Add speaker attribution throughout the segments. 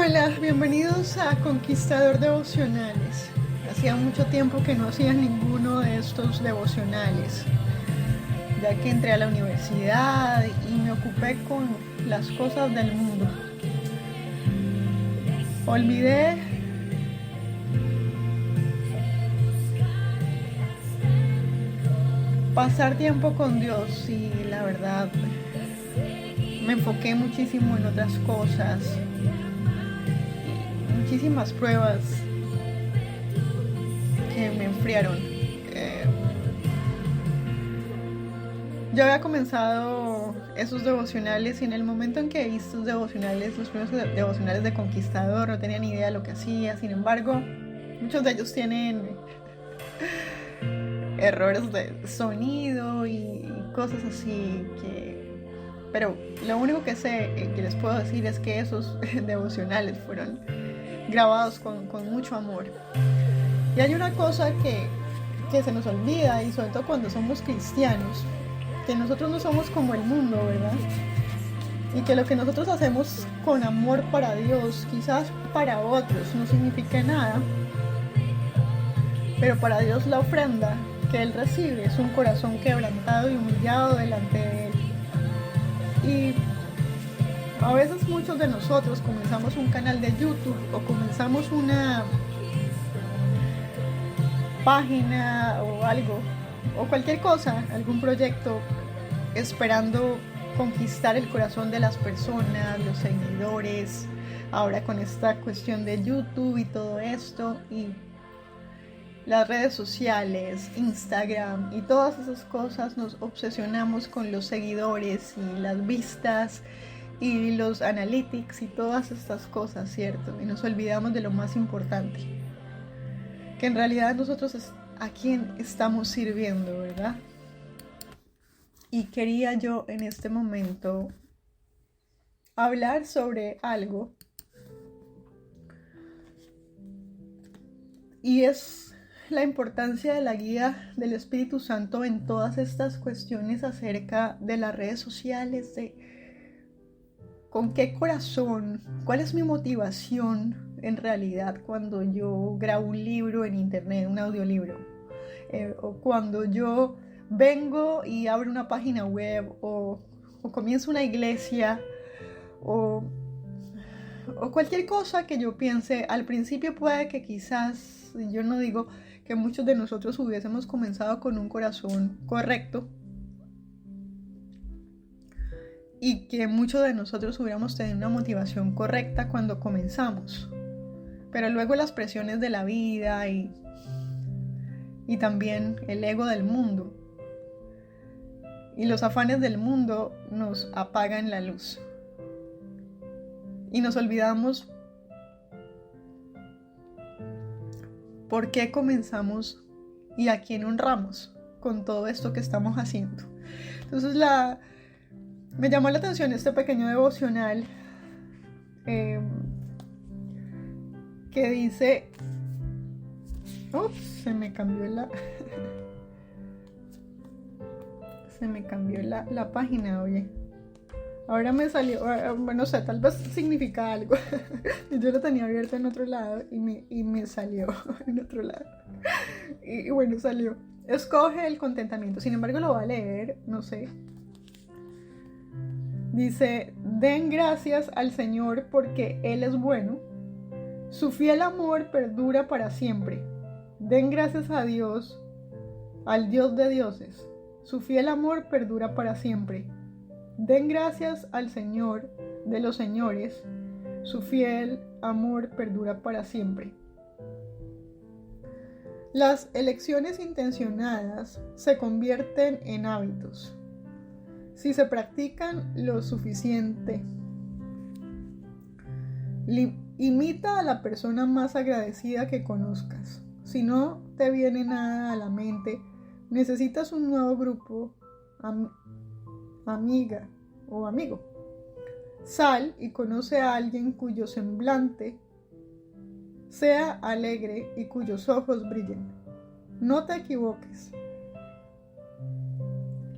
Speaker 1: Hola, bienvenidos a Conquistador Devocionales. Hacía mucho tiempo que no hacía ninguno de estos devocionales, ya que entré a la universidad y me ocupé con las cosas del mundo. Olvidé pasar tiempo con Dios y la verdad me enfoqué muchísimo en otras cosas, muchísimas pruebas que me enfriaron. Yo había comenzado esos devocionales y en el momento en que hice estos devocionales, los primeros devocionales de Conquistador, no tenía ni idea de lo que hacía. Sin embargo, muchos de ellos tienen errores de sonido y cosas así pero lo único que sé, que les puedo decir, es que esos devocionales fueron grabados con mucho amor. Y hay una cosa que se nos olvida, y sobre todo cuando somos cristianos, que nosotros no somos como el mundo, ¿verdad? Y que lo que nosotros hacemos con amor para Dios, quizás para otros no significa nada, pero para Dios la ofrenda que Él recibe es un corazón quebrantado y humillado delante de Él. Y a veces muchos de nosotros comenzamos un canal de YouTube o comenzamos una página o algo, o cualquier cosa, algún proyecto, esperando conquistar el corazón de las personas, los seguidores, ahora con esta cuestión de YouTube y todo esto, y las redes sociales, Instagram y todas esas cosas, nos obsesionamos con los seguidores y las vistas y los analytics y todas estas cosas, ¿cierto? Y nos olvidamos de lo más importante, que en realidad nosotros a quién estamos sirviendo, ¿verdad? Y quería yo en este momento hablar sobre algo, y es la importancia de la guía del Espíritu Santo en todas estas cuestiones acerca de las redes sociales, de con qué corazón, cuál es mi motivación en realidad cuando yo grabo un libro en internet, un audiolibro, o cuando yo vengo y abro una página web o comienzo una iglesia o cualquier cosa que yo piense. Al principio puede que quizás, yo no digo que muchos de nosotros hubiésemos comenzado con un corazón correcto y que muchos de nosotros hubiéramos tenido una motivación correcta cuando comenzamos, pero luego las presiones de la vida y también el ego del mundo y los afanes del mundo nos apagan la luz y nos olvidamos por qué comenzamos y a quién honramos con todo esto que estamos haciendo. Entonces me llamó la atención este pequeño devocional que dice, se me cambió la página, oye. Ahora me salió, bueno, no sé, tal vez significa algo. Yo lo tenía abierto en otro lado y me salió en otro lado. Y bueno, salió. Escoge el contentamiento. Sin embargo, lo voy a leer, no sé. Dice, den gracias al Señor porque Él es bueno. Su fiel amor perdura para siempre. Den gracias a Dios, al Dios de dioses. Su fiel amor perdura para siempre. Den gracias al Señor de los señores, su fiel amor perdura para siempre. Las elecciones intencionadas se convierten en hábitos si se practican lo suficiente. Imita a la persona más agradecida que conozcas. Si no te viene nada a la mente, necesitas un nuevo grupo, amiga o amigo. Sal y conoce a alguien cuyo semblante sea alegre y cuyos ojos brillen. No te equivoques.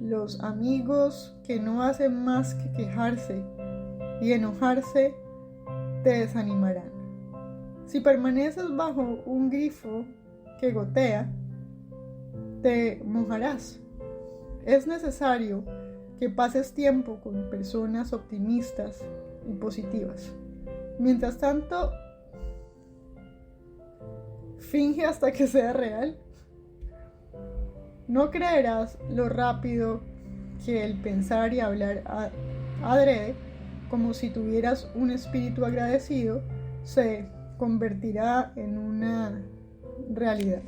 Speaker 1: Los amigos que no hacen más que quejarse y enojarse te desanimarán. Si permaneces bajo un grifo que gotea, te mojarás. Es necesario que pases tiempo con personas optimistas y positivas. Mientras tanto, finge hasta que sea real. No creerás lo rápido que el pensar y hablar adrede, como si tuvieras un espíritu agradecido, se convertirá en una realidad.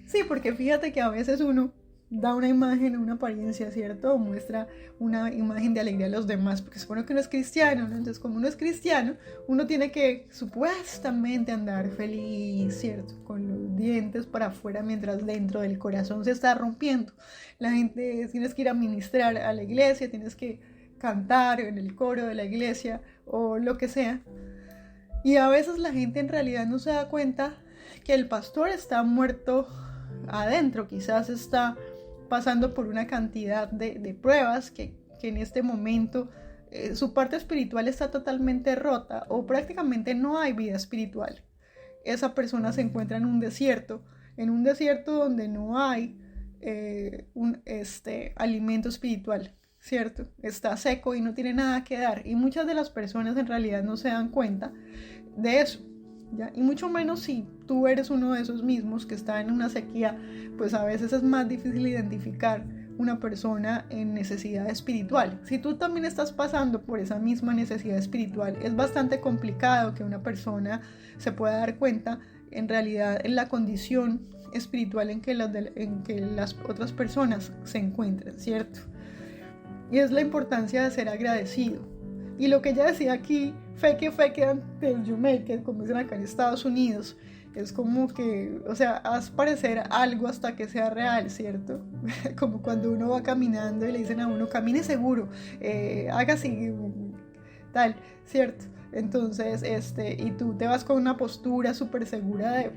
Speaker 1: Sí, porque fíjate que a veces uno da una imagen, una apariencia, ¿cierto? O muestra una imagen de alegría a los demás, porque supone que uno es cristiano, ¿no? Entonces, como uno es cristiano, uno tiene que supuestamente andar feliz, ¿cierto? Con los dientes para afuera, mientras dentro del corazón se está rompiendo. La gente, tienes que ir a ministrar a la iglesia, tienes que cantar en el coro de la iglesia o lo que sea. Y a veces la gente en realidad no se da cuenta que el pastor está muerto adentro, quizás está pasando por una cantidad de pruebas que en este momento su parte espiritual está totalmente rota o prácticamente no hay vida espiritual. Esa persona se encuentra en un desierto donde no hay alimento espiritual, ¿cierto? Está seco y no tiene nada que dar, y muchas de las personas en realidad no se dan cuenta de eso, ¿ya? Y mucho menos si tú eres uno de esos mismos que está en una sequía, pues a veces es más difícil identificar una persona en necesidad espiritual. Si tú también estás pasando por esa misma necesidad espiritual, es bastante complicado que una persona se pueda dar cuenta en realidad en la condición espiritual en que las otras personas se encuentran, ¿cierto? Y es la importancia de ser agradecido. Y lo que ella decía aquí, fake until you make it, como dicen acá en Estados Unidos, es como que, o sea, haz parecer algo hasta que sea real, ¿cierto? Como cuando uno va caminando y le dicen a uno, camine seguro, haga así, tal, ¿cierto? Entonces, y tú te vas con una postura súper segura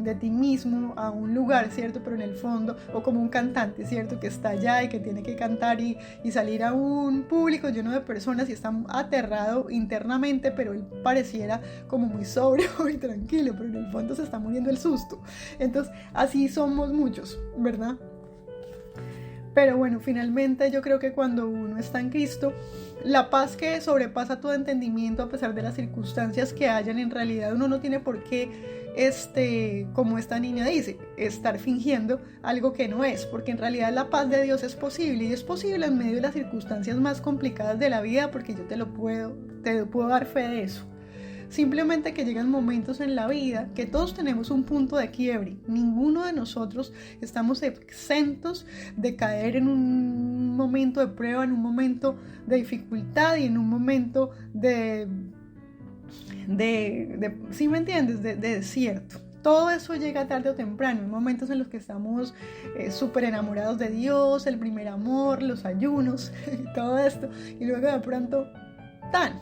Speaker 1: de ti mismo a un lugar, ¿cierto? Pero en el fondo, o como un cantante, ¿cierto? Que está allá y que tiene que cantar y salir a un público lleno de personas y está aterrado internamente, pero él pareciera como muy sobrio y tranquilo, pero en el fondo se está muriendo el susto. Entonces, así somos muchos, ¿verdad? Pero bueno, finalmente yo creo que cuando uno está en Cristo, la paz que sobrepasa todo entendimiento a pesar de las circunstancias que hayan, en realidad uno no tiene por qué, como esta niña dice, estar fingiendo algo que no es, porque en realidad la paz de Dios es posible, y es posible en medio de las circunstancias más complicadas de la vida, porque yo te puedo dar fe de eso. Simplemente que llegan momentos en la vida que todos tenemos un punto de quiebre. Ninguno de nosotros estamos exentos de caer en un momento de prueba, en un momento de dificultad y en un momento ¿sí me entiendes? De desierto. Todo eso llega tarde o temprano. Hay momentos en los que estamos súper enamorados de Dios, el primer amor, los ayunos y todo esto. Y luego de pronto, tan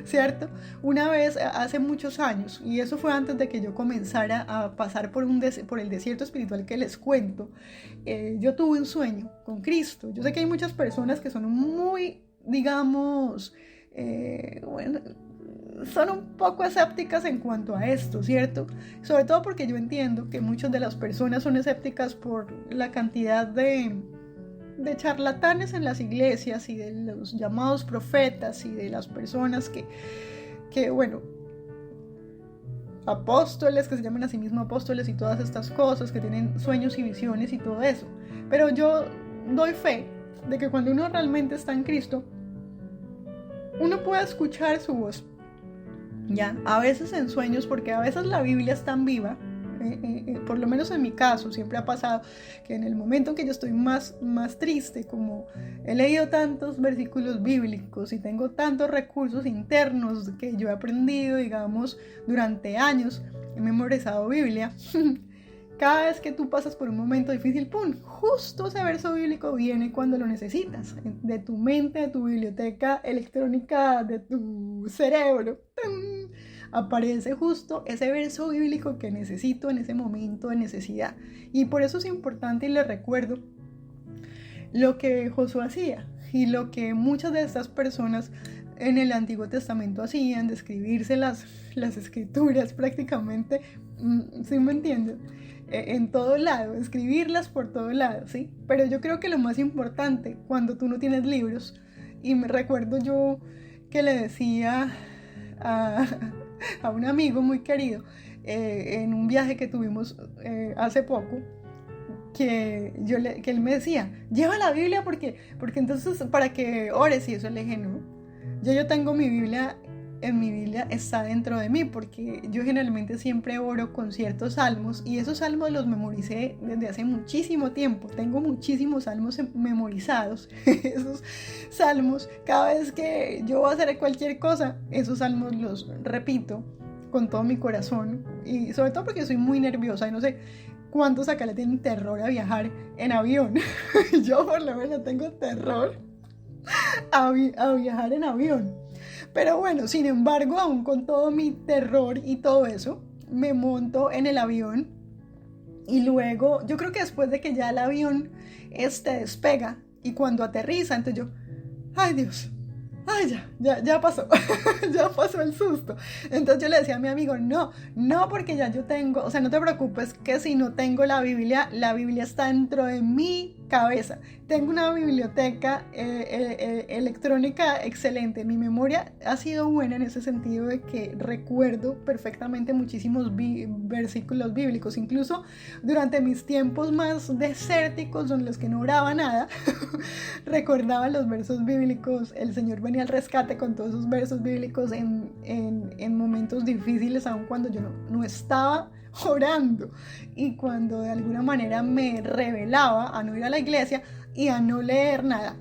Speaker 1: ¿cierto? Una vez, hace muchos años, y eso fue antes de que yo comenzara a pasar por el desierto espiritual que les cuento, yo tuve un sueño con Cristo. Yo sé que hay muchas personas que son muy, digamos, son un poco escépticas en cuanto a esto, ¿cierto? Sobre todo porque yo entiendo que muchas de las personas son escépticas por la cantidad de charlatanes en las iglesias y de los llamados profetas y de las personas que bueno, apóstoles, que se llaman a sí mismos apóstoles y todas estas cosas, que tienen sueños y visiones y todo eso. Pero yo doy fe de que cuando uno realmente está en Cristo, uno puede escuchar su voz, ¿ya? A veces en sueños, porque a veces la Biblia es tan viva. Por lo menos en mi caso siempre ha pasado que en el momento en que yo estoy más triste, como he leído tantos versículos bíblicos y tengo tantos recursos internos que yo he aprendido, digamos, durante años, he memorizado Biblia. Cada vez que tú pasas por un momento difícil, ¡pum!, justo ese verso bíblico viene cuando lo necesitas, de tu mente, de tu biblioteca electrónica, de tu cerebro. ¡Tum! Aparece justo ese verso bíblico que necesito en ese momento de necesidad. Y por eso es importante, y les recuerdo lo que Josué hacía. y lo que muchas de estas personas en el Antiguo Testamento hacían, de escribirse las escrituras prácticamente, ¿sí me entienden? En todo lado, escribirlas por todo lado, ¿sí? Pero yo creo que lo más importante cuando tú no tienes libros, y me recuerdo yo que le decía a un amigo muy querido en un viaje que tuvimos hace poco, que él me decía, lleva la Biblia porque entonces para que ores, y eso. Le dije, no, yo tengo mi Biblia, en mi Biblia está dentro de mí, porque yo generalmente siempre oro con ciertos salmos, y esos salmos los memoricé desde hace muchísimo tiempo. Tengo muchísimos salmos memorizados. Esos salmos, cada vez que yo voy a hacer cualquier cosa, esos salmos los repito con todo mi corazón, y sobre todo porque soy muy nerviosa y no sé cuántos acá le tienen terror a viajar en avión. Yo por lo menos tengo terror a viajar en avión. Pero bueno, sin embargo, aún con todo mi terror y todo eso, me monto en el avión, y luego, yo creo que después de que ya el avión despega, y cuando aterriza, entonces yo, ay Dios, ay ya pasó, ya pasó el susto. Entonces yo le decía a mi amigo, no, porque ya yo tengo, o sea, no te preocupes que si no tengo la Biblia está dentro de mi cabeza. Tengo una biblioteca electrónica excelente. Mi memoria ha sido buena en ese sentido de que recuerdo perfectamente muchísimos versículos bíblicos. Incluso durante mis tiempos más desérticos, en los que no oraba nada, recordaba los versos bíblicos. El Señor venía al rescate con todos esos versos bíblicos en momentos difíciles, aun cuando yo no estaba orando, y cuando de alguna manera me rebelaba a no ir a la iglesia y a no leer nada,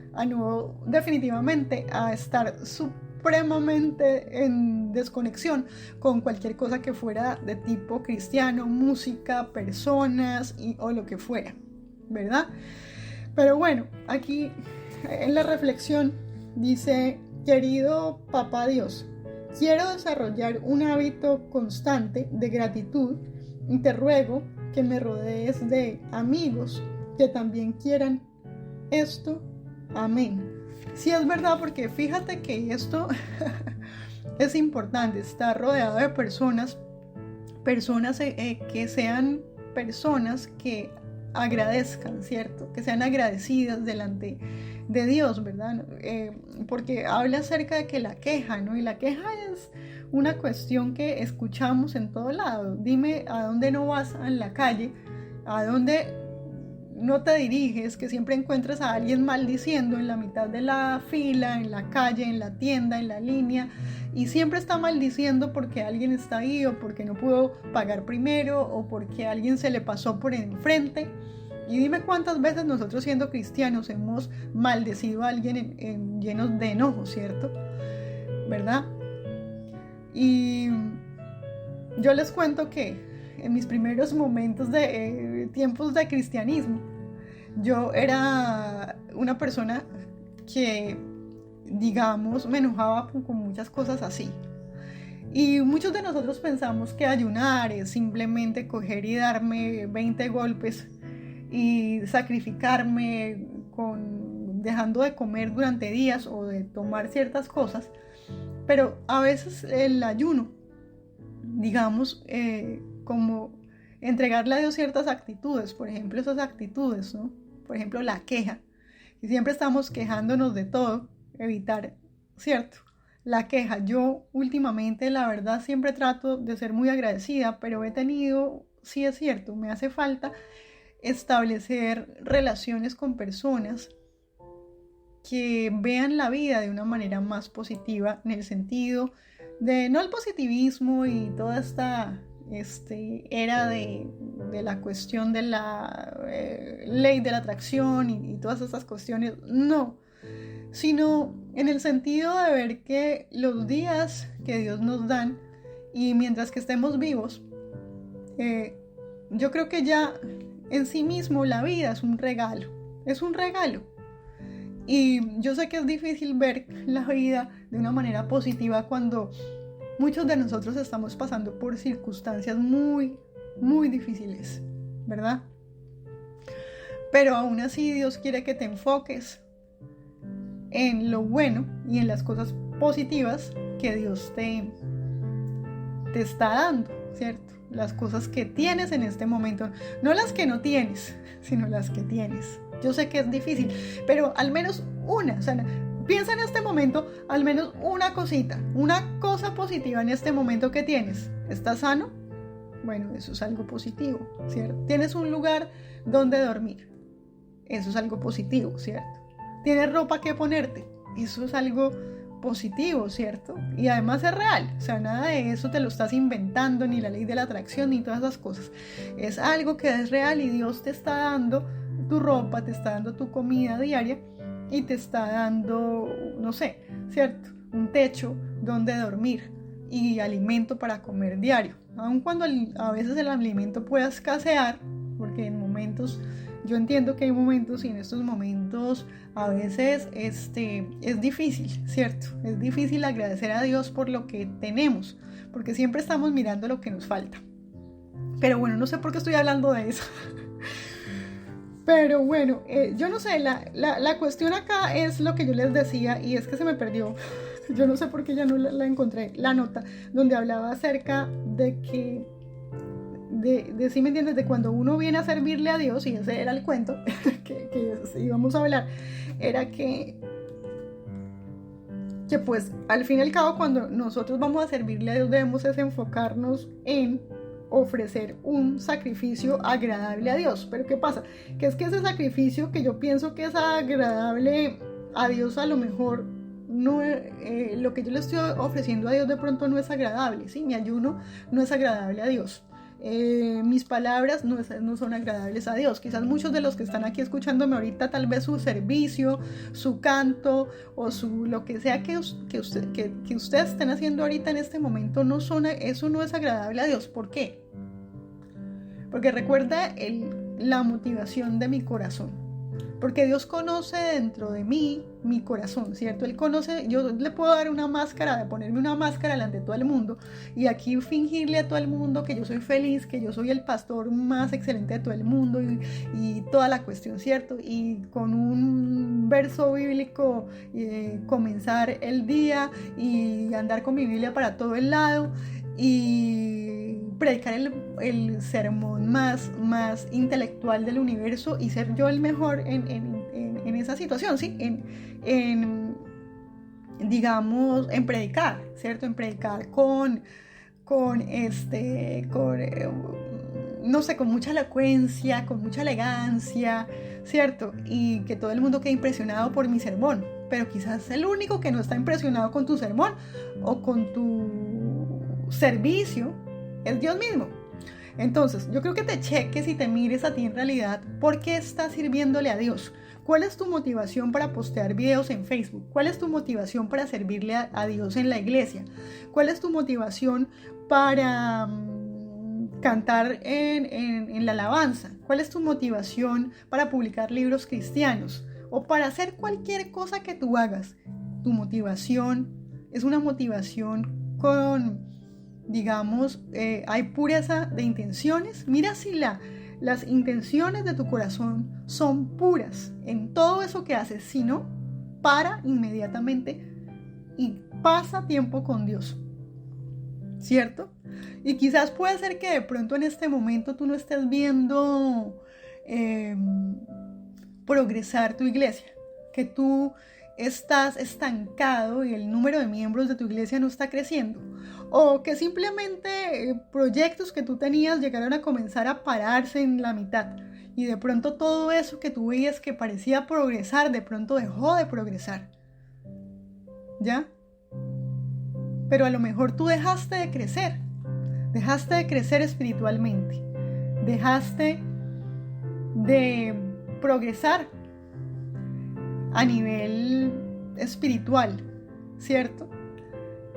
Speaker 1: definitivamente a estar supremamente en desconexión con cualquier cosa que fuera de tipo cristiano, música, personas o lo que fuera, ¿verdad? Pero bueno, aquí en la reflexión dice: querido Papá Dios, quiero desarrollar un hábito constante de gratitud, y te ruego que me rodees de amigos que también quieran esto. Amén. Sí, es verdad, porque fíjate que esto es importante, estar rodeado de personas que sean personas que agradezcan, ¿cierto? Que sean agradecidas delante de Dios, ¿verdad? Porque habla acerca de que la queja, ¿no? Y la queja es una cuestión que escuchamos en todo lado. Dime a dónde no vas en la calle, a dónde no te diriges, que siempre encuentras a alguien maldiciendo en la mitad de la fila, en la calle, en la tienda, en la línea, y siempre está maldiciendo porque alguien está ahí, o porque no pudo pagar primero, o porque alguien se le pasó por enfrente. Y dime cuántas veces nosotros, siendo cristianos, hemos maldecido a alguien llenos de enojo, ¿cierto? ¿Verdad? Y yo les cuento que en mis primeros momentos de tiempos de cristianismo, yo era una persona que, digamos, me enojaba con muchas cosas así. Y muchos de nosotros pensamos que ayunar es simplemente coger y darme 20 golpes y sacrificarme dejando de comer durante días o de tomar ciertas cosas. Pero a veces el ayuno, digamos, como entregarle a Dios ciertas actitudes, por ejemplo, esas actitudes, ¿no? Por ejemplo, la queja. Y siempre estamos quejándonos de todo, evitar, ¿cierto? La queja. Yo últimamente, la verdad, siempre trato de ser muy agradecida, pero he tenido, sí es cierto, me hace falta establecer relaciones con personas que vean la vida de una manera más positiva, en el sentido de no el positivismo y toda esta era de la cuestión de la ley de la atracción y todas esas cuestiones, no, sino en el sentido de ver que los días que Dios nos dan, y mientras que estemos vivos, yo creo que ya en sí mismo la vida es un regalo. Y yo sé que es difícil ver la vida de una manera positiva cuando muchos de nosotros estamos pasando por circunstancias muy, muy difíciles, ¿verdad? Pero aún así Dios quiere que te enfoques en lo bueno y en las cosas positivas que Dios te está dando, ¿cierto? Las cosas que tienes en este momento, no las que no tienes, sino las que tienes. Yo sé que es difícil, pero al menos una, o sea, piensa en este momento, al menos una cosita, una cosa positiva en este momento que tienes. ¿Estás sano? Bueno, eso es algo positivo, ¿cierto? Tienes un lugar donde dormir. Eso es algo positivo, ¿cierto? Tienes ropa que ponerte. Eso es algo positivo, ¿cierto? Y además es real. O sea, nada de eso te lo estás inventando, ni la ley de la atracción, ni todas esas cosas. Es algo que es real y Dios te está dando tu ropa, te está dando tu comida diaria y te está dando, no sé, ¿cierto? Un techo donde dormir y alimento para comer diario. Aun cuando a veces el alimento pueda escasear, porque en momentos, yo entiendo que hay momentos y en estos momentos a veces es difícil, ¿cierto? Es difícil agradecer a Dios por lo que tenemos, porque siempre estamos mirando lo que nos falta. Pero bueno, no sé por qué estoy hablando de eso. Pero bueno, yo no sé, la cuestión acá es lo que yo les decía y es que se me perdió. Yo no sé por qué ya no la encontré, la nota donde hablaba acerca de que, ¿sí me entiendes? De cuando uno viene a servirle a Dios, y ese era el cuento que íbamos a hablar, era que pues al fin y al cabo cuando nosotros vamos a servirle a Dios debemos es enfocarnos en ofrecer un sacrificio agradable a Dios. Pero ¿qué pasa? Que es que ese sacrificio que yo pienso que es agradable a Dios, a lo mejor no, lo que yo le estoy ofreciendo a Dios de pronto no es agradable, ¿sí? Mi ayuno no es agradable a Dios. Mis palabras no son agradables a Dios. Quizás muchos de los que están aquí escuchándome ahorita, tal vez su servicio, su canto o lo que sea que ustedes estén haciendo ahorita en este momento, eso no es agradable a Dios. ¿Por qué? Porque recuerda la motivación de mi corazón. Porque Dios conoce dentro de mí mi corazón, ¿cierto? Él conoce, yo le puedo dar una máscara, ponerme una máscara delante de todo el mundo y aquí fingirle a todo el mundo que yo soy feliz, que yo soy el pastor más excelente de todo el mundo y toda la cuestión, ¿cierto? Y con un verso bíblico comenzar el día y andar con mi Biblia para todo el lado y predicar el sermón más intelectual del universo y ser yo el mejor en esa situación, ¿sí? Digamos, en predicar, ¿cierto? En predicar no sé, con mucha elocuencia, con mucha elegancia, ¿cierto? Y que todo el mundo quede impresionado por mi sermón. Pero quizás el único que no está impresionado con tu sermón o con tu servicio es Dios mismo. Entonces, yo creo que te cheques y te mires a ti en realidad por qué estás sirviéndole a Dios. ¿Cuál es tu motivación para postear videos en Facebook? ¿Cuál es tu motivación para servirle a Dios en la iglesia? ¿Cuál es tu motivación para cantar en la alabanza? ¿Cuál es tu motivación para publicar libros cristianos? O para hacer cualquier cosa que tú hagas. Tu motivación es una motivación con, digamos, hay pureza de intenciones. Mira si las intenciones de tu corazón son puras en todo eso que haces. Si no, para inmediatamente y pasa tiempo con Dios, ¿cierto? Y quizás puede ser que de pronto en este momento tú no estés viendo progresar tu iglesia, que tú estás estancado y el número de miembros de tu iglesia no está creciendo, o que simplemente proyectos que tú tenías llegaron a comenzar a pararse en la mitad y de pronto todo eso que tú veías que parecía progresar de pronto dejó de progresar, ¿ya? Pero a lo mejor tú dejaste de crecer espiritualmente, dejaste de progresar a nivel espiritual, ¿cierto?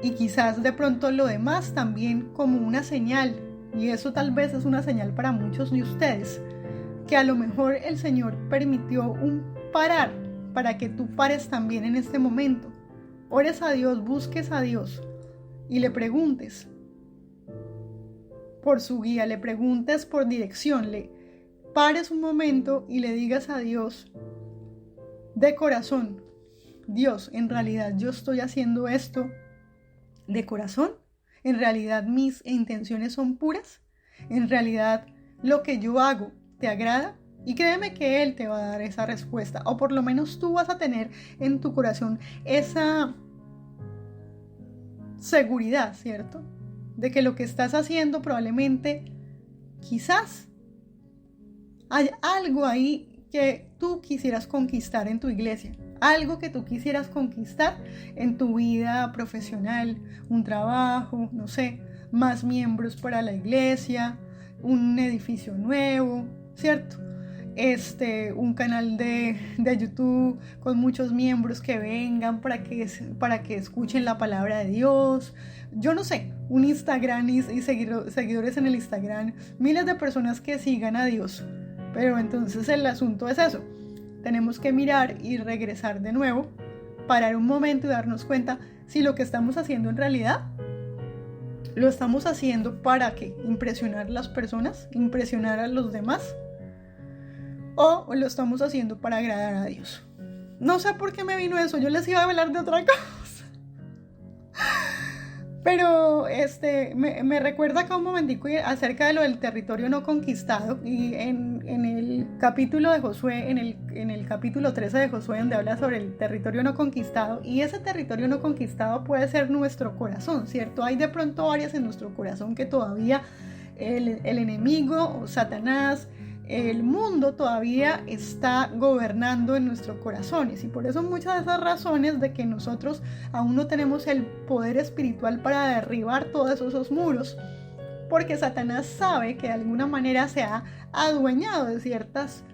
Speaker 1: Y quizás de pronto lo demás también como una señal, y eso tal vez es una señal para muchos de ustedes, que a lo mejor el Señor permitió un parar para que tú pares también en este momento. Ores a Dios, busques a Dios y le preguntes por su guía, le preguntes por dirección, le pares un momento y le digas a Dios de corazón: Dios, ¿en realidad yo estoy haciendo esto de corazón? ¿En realidad mis intenciones son puras? ¿En realidad lo que yo hago te agrada? Y créeme que Él te va a dar esa respuesta, o por lo menos tú vas a tener en tu corazón esa seguridad, ¿cierto? De que lo que estás haciendo probablemente, quizás, hay algo ahí que tú quisieras conquistar en tu iglesia, algo que tú quisieras conquistar en tu vida profesional, un trabajo, no sé, más miembros para la iglesia, un edificio nuevo, ¿cierto? Un canal de YouTube con muchos miembros que vengan para que escuchen la palabra de Dios. Yo no sé, un Instagram y seguidores en el Instagram, miles de personas que sigan a Dios. Pero entonces el asunto es eso. Tenemos que mirar y regresar de nuevo, parar un momento y darnos cuenta si lo que estamos haciendo en realidad lo estamos haciendo para ¿qué? Impresionar a las personas, impresionar a los demás, o lo estamos haciendo para agradar a Dios. No sé por qué me vino eso, yo les iba a hablar de otra cosa. Pero me recuerda acá un momentico acerca de lo del territorio no conquistado, y en el capítulo de Josué, en el capítulo 13 de Josué, donde habla sobre el territorio no conquistado, y ese territorio no conquistado puede ser nuestro corazón, ¿cierto? Hay de pronto áreas en nuestro corazón que todavía el enemigo, Satanás, el mundo todavía está gobernando en nuestros corazones, y por eso muchas de esas razones de que nosotros aún no tenemos el poder espiritual para derribar todos esos muros, porque Satanás sabe que de alguna manera se ha adueñado de ciertos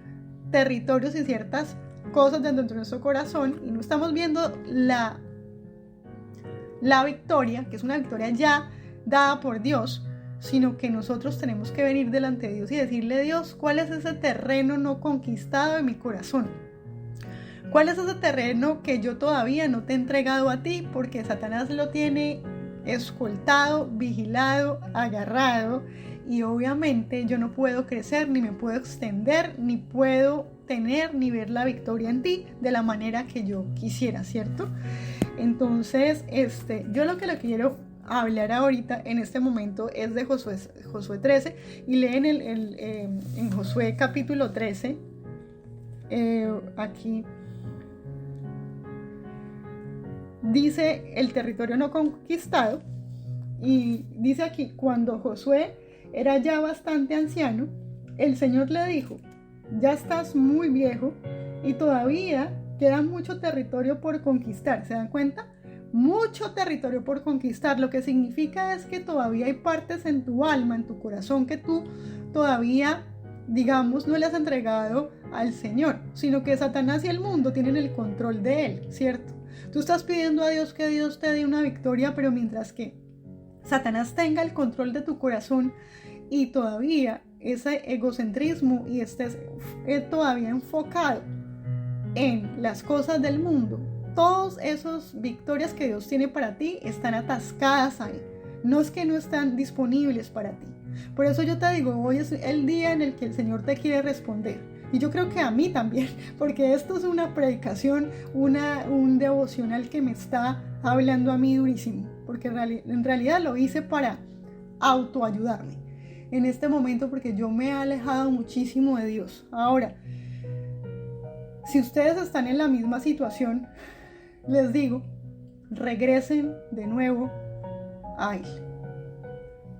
Speaker 1: territorios y ciertas cosas dentro de nuestro corazón, y no estamos viendo la victoria, que es una victoria ya dada por Dios, sino que nosotros tenemos que venir delante de Dios y decirle: Dios, ¿cuál es ese terreno no conquistado en mi corazón? ¿Cuál es ese terreno que yo todavía no te he entregado a ti? Porque Satanás lo tiene escoltado, vigilado, agarrado, y obviamente yo no puedo crecer, ni me puedo extender, ni puedo tener ni ver la victoria en ti de la manera que yo quisiera, ¿cierto? Entonces, yo lo que le quiero hablar ahorita en este momento es de Josué 13, y leen en Josué capítulo 13, aquí dice el territorio no conquistado, y dice aquí: cuando Josué era ya bastante anciano, el Señor le dijo: ya estás muy viejo y todavía queda mucho territorio por conquistar. ¿Se dan cuenta? Mucho territorio por conquistar. Lo que significa es que todavía hay partes en tu alma, en tu corazón, que tú todavía, digamos, no le has entregado al Señor, sino que Satanás y el mundo tienen el control de él, ¿cierto? Tú estás pidiendo a Dios que Dios te dé una victoria, pero mientras que Satanás tenga el control de tu corazón y todavía ese egocentrismo y estés todavía enfocado en las cosas del mundo, todas esas victorias que Dios tiene para ti están atascadas ahí. No es que no están disponibles para ti. Por eso yo te digo, hoy es el día en el que el Señor te quiere responder. Y yo creo que a mí también, porque esto es una predicación, un devocional que me está hablando a mí durísimo. Porque en realidad lo hice para autoayudarme en este momento, porque yo me he alejado muchísimo de Dios. Ahora, si ustedes están en la misma situación, les digo, regresen de nuevo a Él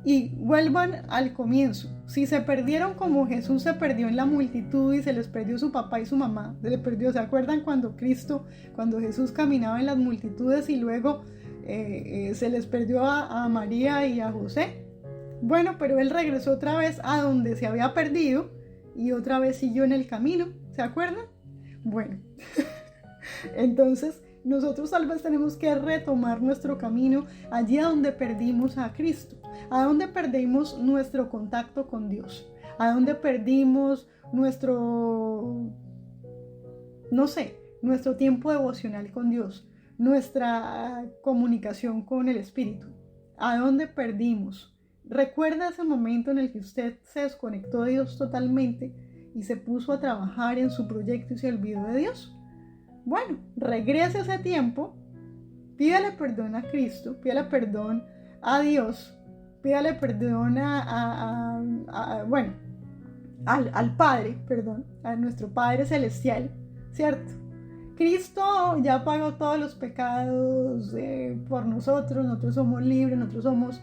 Speaker 1: y vuelvan al comienzo. Si se perdieron como Jesús se perdió en la multitud y se les perdió su papá y su mamá, ¿se acuerdan cuando Jesús caminaba en las multitudes y luego se les perdió a María y a José? Bueno, pero Él regresó otra vez a donde se había perdido y otra vez siguió en el camino, ¿se acuerdan? Bueno, entonces nosotros tal vez tenemos que retomar nuestro camino allí a donde perdimos a Cristo, a donde perdimos nuestro contacto con Dios, a donde perdimos nuestro tiempo devocional con Dios, nuestra comunicación con el Espíritu, a donde perdimos. ¿Recuerda ese momento en el que usted se desconectó de Dios totalmente y se puso a trabajar en su proyecto y se olvidó de Dios? bueno, regrese a ese tiempo, pídale perdón a Cristo, pídale perdón a Dios, pídale perdón al Padre, perdón, a nuestro Padre Celestial, ¿cierto? Cristo ya pagó todos los pecados por nosotros somos libres, nosotros somos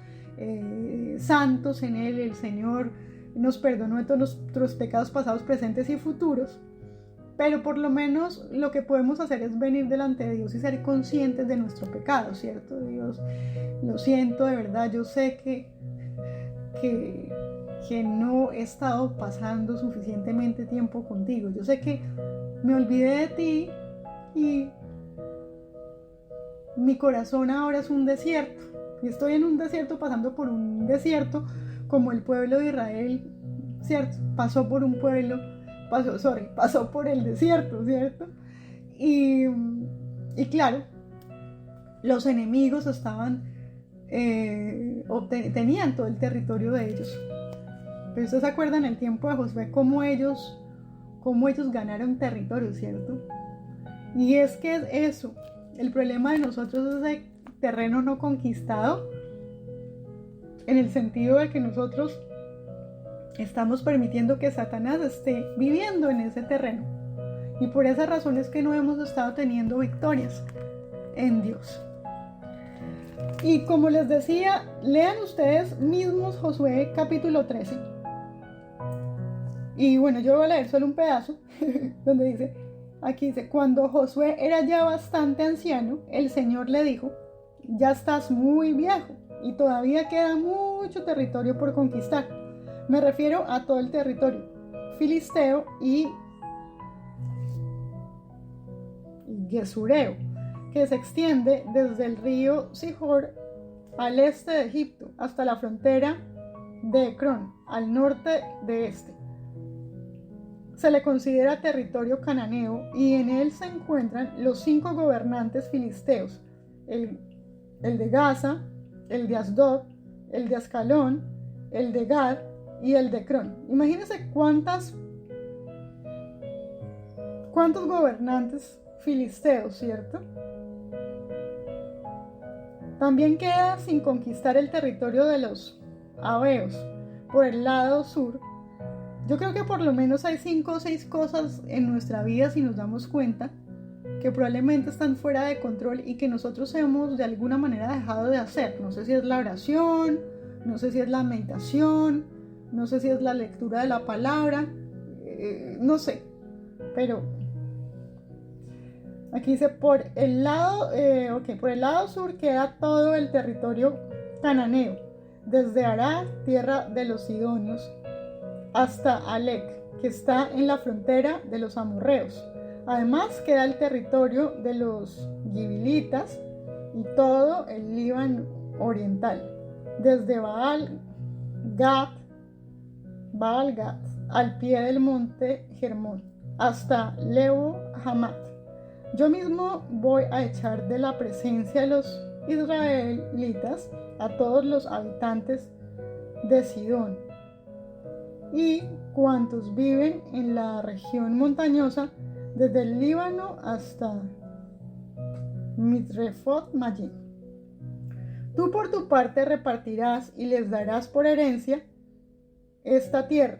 Speaker 1: santos en Él, el Señor nos perdonó de todos nuestros pecados pasados, presentes y futuros, pero por lo menos lo que podemos hacer es venir delante de Dios y ser conscientes de nuestro pecado, ¿cierto? Dios, lo siento de verdad, yo sé que no he estado pasando suficientemente tiempo contigo, yo sé que me olvidé de ti y mi corazón ahora es un desierto y estoy en un desierto, pasando por un desierto como el pueblo de Israel, ¿cierto? Pasó por el desierto, ¿cierto? Y claro, los enemigos tenían todo el territorio de ellos. Pero ustedes se acuerdan el tiempo de Josué, cómo ellos ganaron territorio, ¿cierto? Y es que es eso, el problema de nosotros es el terreno no conquistado, en el sentido de que nosotros estamos permitiendo que Satanás esté viviendo en ese terreno. Y por esa razón es que no hemos estado teniendo victorias en Dios. Y como les decía, lean ustedes mismos Josué capítulo 13. Y bueno, yo voy a leer solo un pedazo, donde dice, aquí dice, cuando Josué era ya bastante anciano, el Señor le dijo, ya estás muy viejo y todavía queda mucho territorio por conquistar. Me refiero a todo el territorio filisteo y gesureo, que se extiende desde el río Sihor al este de Egipto hasta la frontera de Ecrón, al norte de este. Se le considera territorio cananeo y en él se encuentran los 5 gobernantes filisteos, el de Gaza, el de Asdod, el de Ascalón, el de Gad y el de Ecrón. Imagínense cuántos gobernantes filisteos, ¿cierto? También queda sin conquistar el territorio de los Abeos por el lado sur. Yo creo que por lo menos hay 5 o 6 cosas en nuestra vida, si nos damos cuenta, que probablemente están fuera de control y que nosotros hemos de alguna manera dejado de hacer. No sé si es la oración, no sé si es la meditación, no sé si es la lectura de la palabra, no sé, pero aquí dice por el lado sur queda todo el territorio cananeo, desde Arad, tierra de los sidonios, hasta Alec, que está en la frontera de los amorreos. Además queda el territorio de los gibilitas y todo el Líbano oriental, desde Baal Gad al pie del monte Hermón hasta Lebo Hamat. Yo mismo voy a echar de la presencia de los israelitas a todos los habitantes de Sidón y cuantos viven en la región montañosa desde el Líbano hasta Mitrefot Mayim. Tú por tu parte repartirás y les darás por herencia esta tierra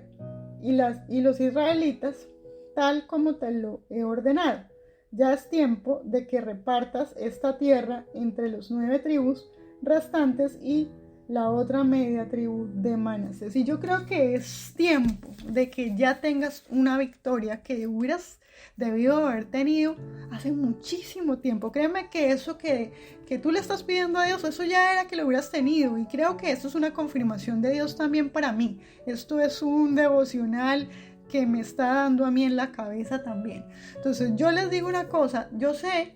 Speaker 1: y los israelitas tal como te lo he ordenado. Ya es tiempo de que repartas esta tierra entre los 9 tribus restantes y la otra media tribu de Manasés. Y yo creo que es tiempo de que ya tengas una victoria que hubieras debido haber tenido hace muchísimo tiempo. Créeme que eso que tú le estás pidiendo a Dios, eso ya era que lo hubieras tenido. Y creo que esto es una confirmación de Dios también para mí. Esto es un devocional que me está dando a mí en la cabeza también. Entonces yo les digo una cosa, yo sé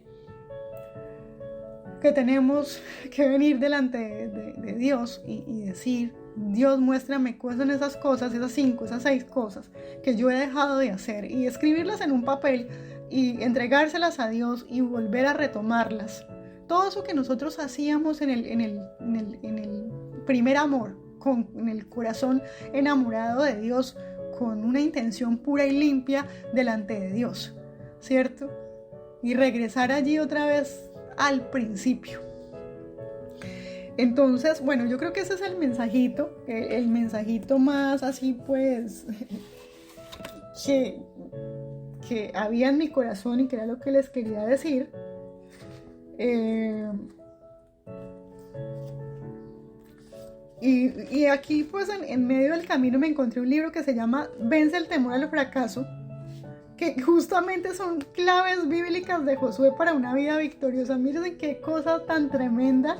Speaker 1: que tenemos que venir delante de Dios y decir, Dios, muéstrame cuáles son esas cosas, esas 5, esas 6 cosas que yo he dejado de hacer, y escribirlas en un papel y entregárselas a Dios y volver a retomarlas. Todo eso que nosotros hacíamos en el primer amor, en el corazón enamorado de Dios, con una intención pura y limpia delante de Dios, ¿cierto? y regresar allí otra vez al principio. Entonces, bueno, yo creo que ese es el mensajito más así pues que había en mi corazón y que era lo que les quería decir. Y aquí pues en medio del camino me encontré un libro que se llama Vence el temor al fracaso, que justamente son claves bíblicas de Josué para una vida victoriosa. Miren qué cosa tan tremenda,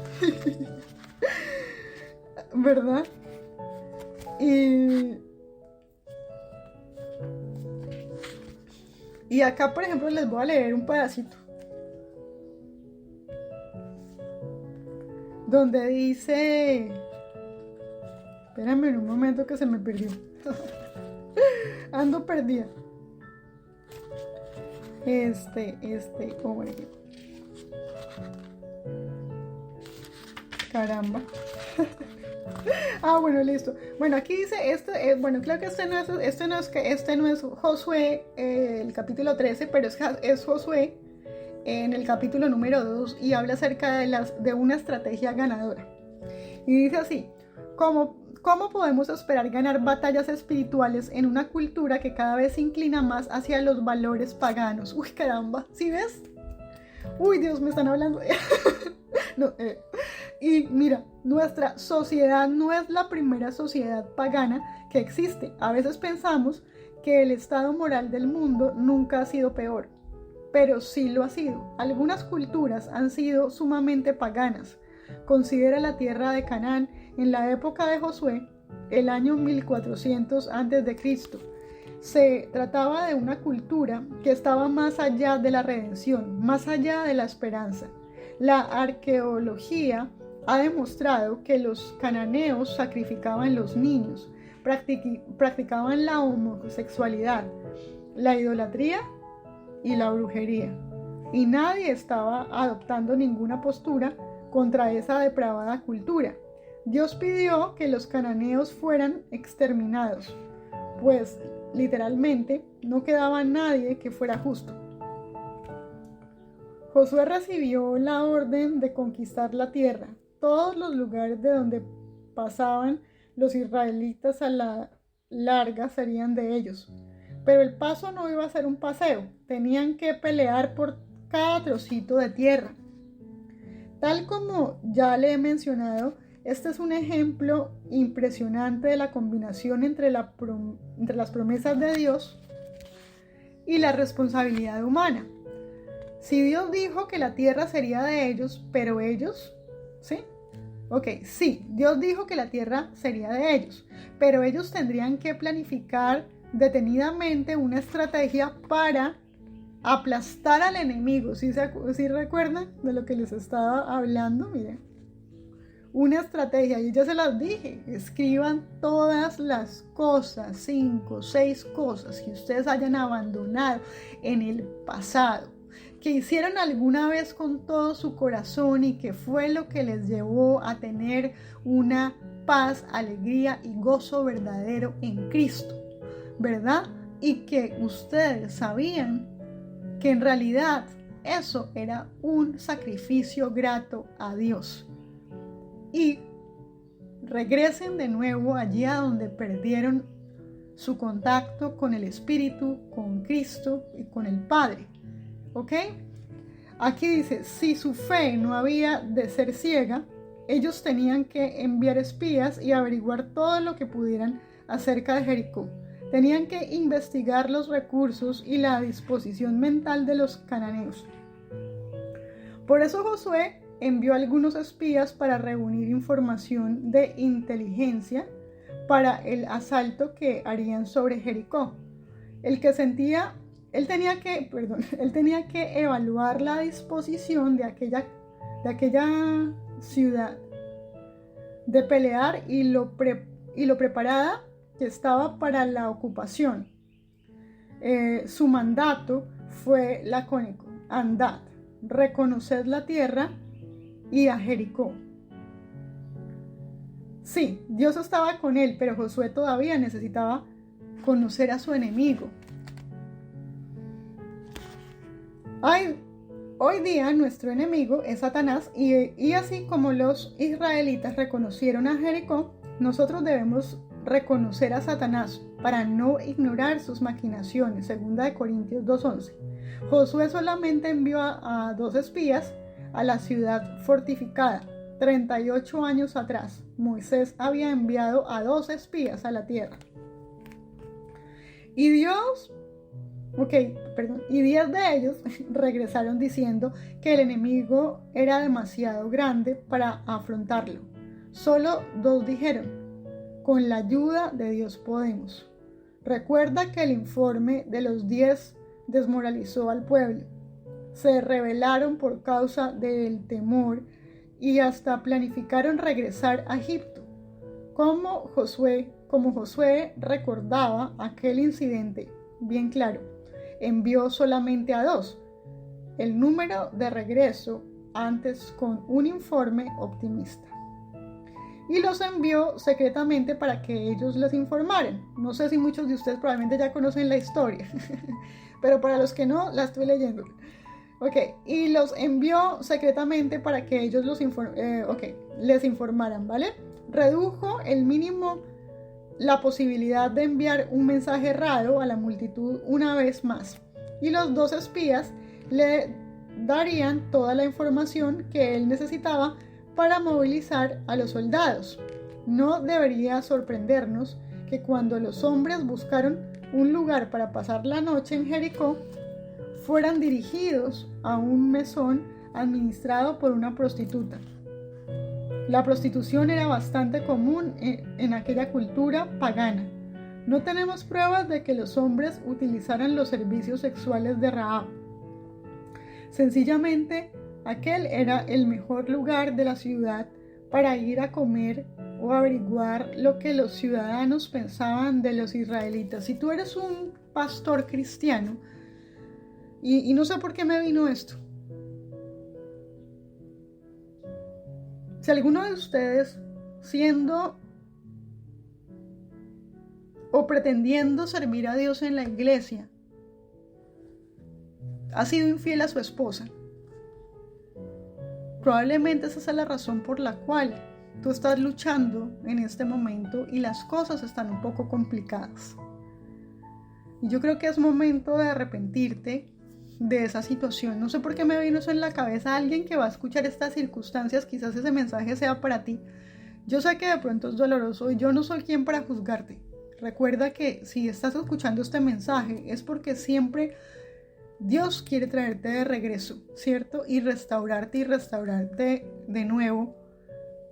Speaker 1: ¿verdad? Y acá, por ejemplo, les voy a leer un pedacito donde dice... Espérame un momento que se me perdió. Ando perdida. ¿Cómo era que? Caramba. Bueno, listo. Bueno, aquí dice bueno, claro que este no es Josué, el capítulo 13, pero es Josué en el capítulo número 2 y habla acerca de una estrategia ganadora. Y dice así: ¿Cómo podemos esperar ganar batallas espirituales en una cultura que cada vez se inclina más hacia los valores paganos? Uy, caramba, ¿sí ves? Uy, Dios, me están hablando. No, y mira, nuestra sociedad no es la primera sociedad pagana que existe. A veces pensamos que el estado moral del mundo nunca ha sido peor, pero sí lo ha sido. Algunas culturas han sido sumamente paganas. Considera la tierra de Canaán en la época de Josué, el año 1400 a.C. Se trataba de una cultura que estaba más allá de la redención, más allá de la esperanza. La arqueología ha demostrado que los cananeos sacrificaban los niños, practicaban la homosexualidad, la idolatría y la brujería. Y nadie estaba adoptando ninguna postura contra esa depravada cultura. Dios pidió que los cananeos fueran exterminados, pues literalmente no quedaba nadie que fuera justo. Josué recibió la orden de conquistar la tierra. Todos los lugares de donde pasaban los israelitas a la larga serían de ellos. Pero el paso no iba a ser un paseo. Tenían que pelear por cada trocito de tierra. Tal como ya le he mencionado, este es un ejemplo impresionante de la combinación entre las promesas de Dios y la responsabilidad humana. Si Dios dijo que la tierra sería de ellos, pero ellos, ¿sí? Sí, Dios dijo que la tierra sería de ellos, pero ellos tendrían que planificar detenidamente una estrategia para aplastar al enemigo. ¿Sí recuerdan de lo que les estaba hablando? Miren, una estrategia, y ya se las dije, escriban todas las cosas, 5, 6 cosas que ustedes hayan abandonado en el pasado, que hicieron alguna vez con todo su corazón y que fue lo que les llevó a tener una paz, alegría y gozo verdadero en Cristo, ¿verdad? Y que ustedes sabían que en realidad eso era un sacrificio grato a Dios. Y regresen de nuevo allí a donde perdieron su contacto con el Espíritu, con Cristo y con el Padre. ¿Ok? Aquí dice, si su fe no había de ser ciega, ellos tenían que enviar espías y averiguar todo lo que pudieran acerca de Jericó. Tenían que investigar los recursos y la disposición mental de los cananeos. Por eso Josué envió algunos espías para reunir información de inteligencia para el asalto que harían sobre Jericó. Él tenía que evaluar la disposición de aquella ciudad de pelear y lo preparada que estaba para la ocupación. Su mandato fue lacónico: andad, reconoced la tierra y a Jericó. Sí, Dios estaba con él, pero Josué todavía necesitaba conocer a su enemigo. Ay, Hoy día nuestro enemigo es Satanás y así como los israelitas reconocieron a Jericó, nosotros debemos reconocer a Satanás para no ignorar sus maquinaciones. 2 Corintios 2:11. Josué solamente envió a 2 espías a la ciudad fortificada. 38 años atrás, Moisés había enviado a 2 espías a la tierra. Y 10 de ellos regresaron diciendo que el enemigo era demasiado grande para afrontarlo. Solo 2 dijeron: con la ayuda de Dios podemos. Recuerda que el informe de los 10 desmoralizó al pueblo. Se rebelaron por causa del temor y hasta planificaron regresar a Egipto. Como Josué recordaba aquel incidente bien claro, envió solamente a 2. El número de regreso antes con un informe optimista. Y los envió secretamente para que ellos les informaran. No sé si muchos de ustedes probablemente ya conocen la historia, pero para los que no, la estoy leyendo. Y los envió secretamente para que ellos les informaran, ¿vale? Redujo el mínimo la posibilidad de enviar un mensaje raro a la multitud una vez más. Y los 2 espías le darían toda la información que él necesitaba para movilizar a los soldados. No debería sorprendernos que cuando los hombres buscaron un lugar para pasar la noche en Jericó, fueran dirigidos a un mesón administrado por una prostituta. La prostitución era bastante común en aquella cultura pagana. No tenemos pruebas de que los hombres utilizaran los servicios sexuales de Rahab. Sencillamente, aquel era el mejor lugar de la ciudad para ir a comer o averiguar lo que los ciudadanos pensaban de los israelitas. Si tú eres un pastor cristiano, y no sé por qué me vino esto. Si alguno de ustedes, siendo o pretendiendo servir a Dios en la iglesia, ha sido infiel a su esposa, probablemente esa es la razón por la cual tú estás luchando en este momento y las cosas están un poco complicadas. Y yo creo que es momento de arrepentirte de esa situación. No sé por qué me vino eso en la cabeza. Alguien que va a escuchar estas circunstancias, quizás ese mensaje sea para ti. Yo sé que de pronto es doloroso y yo no soy quien para juzgarte. Recuerda que si estás escuchando este mensaje es porque siempre Dios quiere traerte de regreso, ¿cierto? Y restaurarte de nuevo